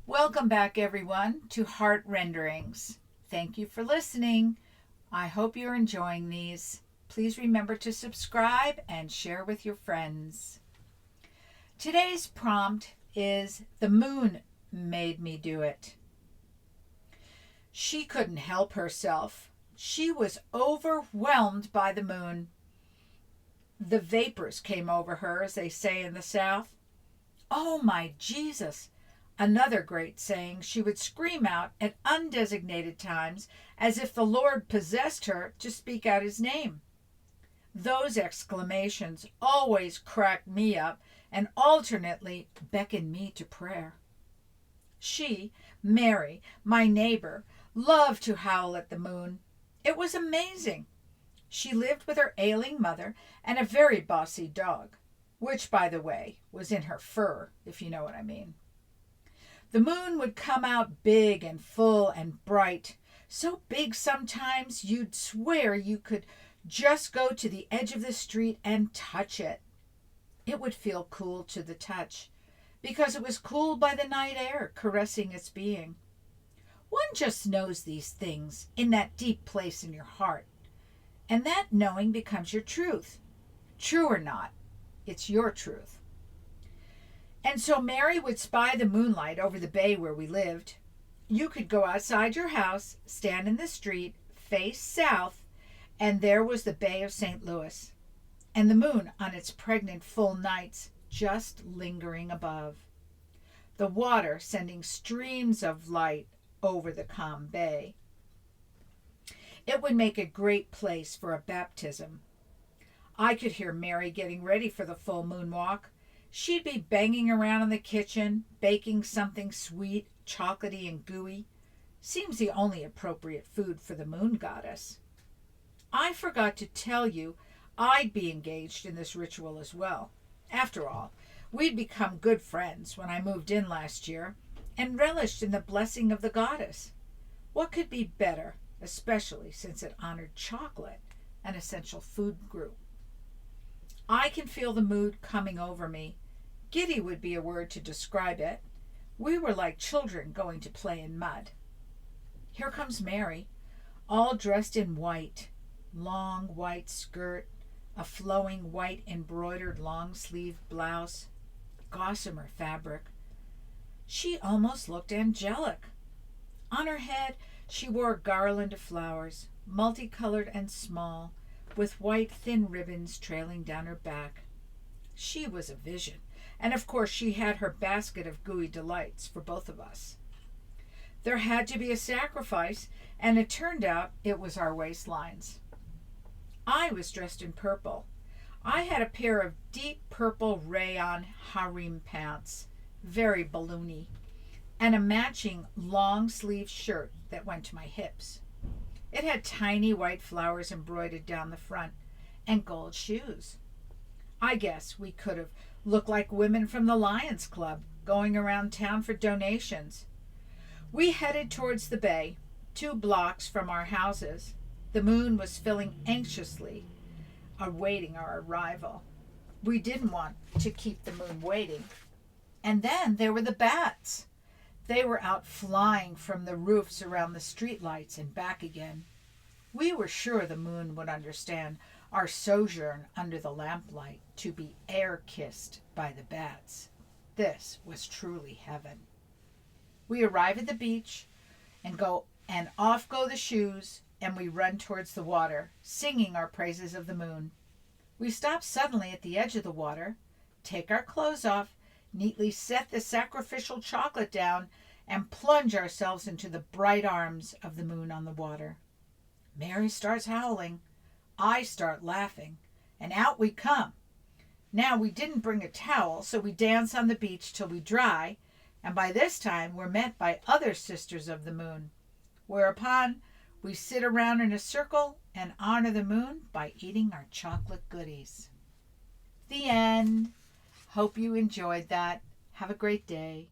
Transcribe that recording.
Welcome back, everyone, to Heart Renderings. Thank you for listening. I hope you're enjoying these. Please remember to subscribe and share with your friends. Today's prompt is "The moon made me do it." She couldn't help herself. She was overwhelmed by the moon. The vapors came over her, as they say in the South. "Oh, my Jesus!" Another great saying she would scream out at undesignated times as if the Lord possessed her to speak out his name. Those exclamations always cracked me up and alternately beckoned me to prayer. She, Mary, my neighbor, loved to howl at the moon. It was amazing. She lived with her ailing mother and a very bossy dog, which, by the way, was in her fur, if you know what I mean. The moon would come out big and full and bright, so big sometimes you'd swear you could just go to the edge of the street and touch it. It would feel cool to the touch, because it was cooled by the night air caressing its being. One just knows these things in that deep place in your heart, and that knowing becomes your truth. True or not, it's your truth. And so Mary would spy the moonlight over the bay where we lived. You could go outside your house, stand in the street, face south, and there was the Bay of St. Louis, and the moon on its pregnant full nights just lingering above. The water sending streams of light over the calm bay. It would make a great place for a baptism. I could hear Mary getting ready for the full moon walk. She'd be banging around in the kitchen, baking something sweet, chocolatey, and gooey. Seems the only appropriate food for the moon goddess. I forgot to tell you I'd be engaged in this ritual as well. After all, we'd become good friends when I moved in last year and relished in the blessing of the goddess. What could be better, especially since it honored chocolate, an essential food group? I can feel the mood coming over me. Giddy would be a word to describe it. We were like children going to play in mud. Here comes Mary, all dressed in white, long white skirt, a flowing white embroidered long-sleeved blouse, gossamer fabric. She almost looked angelic. On her head she wore a garland of flowers, multicolored and small, with white thin ribbons trailing down her back. She was a vision, and of course she had her basket of gooey delights for both of us. There had to be a sacrifice, and it turned out it was our waistlines. I was dressed in purple. I had a pair of deep purple rayon harem pants, very balloony, and a matching long-sleeved shirt that went to my hips. It had tiny white flowers embroidered down the front and gold shoes. I guess we could have looked like women from the Lions Club going around town for donations. We headed towards the bay, 2 blocks from our houses. The moon was filling anxiously, awaiting our arrival. We didn't want to keep the moon waiting. And then there were the bats. They were out flying from the roofs around the streetlights and back again. We were sure the moon would understand our sojourn under the lamplight to be air-kissed by the bats. This was truly heaven. We arrive at the beach and off go the shoes, and we run towards the water, singing our praises of the moon. We stop suddenly at the edge of the water, take our clothes off, neatly set the sacrificial chocolate down, and plunge ourselves into the bright arms of the moon on the water. Mary starts howling. I start laughing, and out we come. Now we didn't bring a towel, so we dance on the beach till we dry, and by this time we're met by other sisters of the moon, whereupon we sit around in a circle and honor the moon by eating our chocolate goodies. The end. Hope you enjoyed that. Have a great day.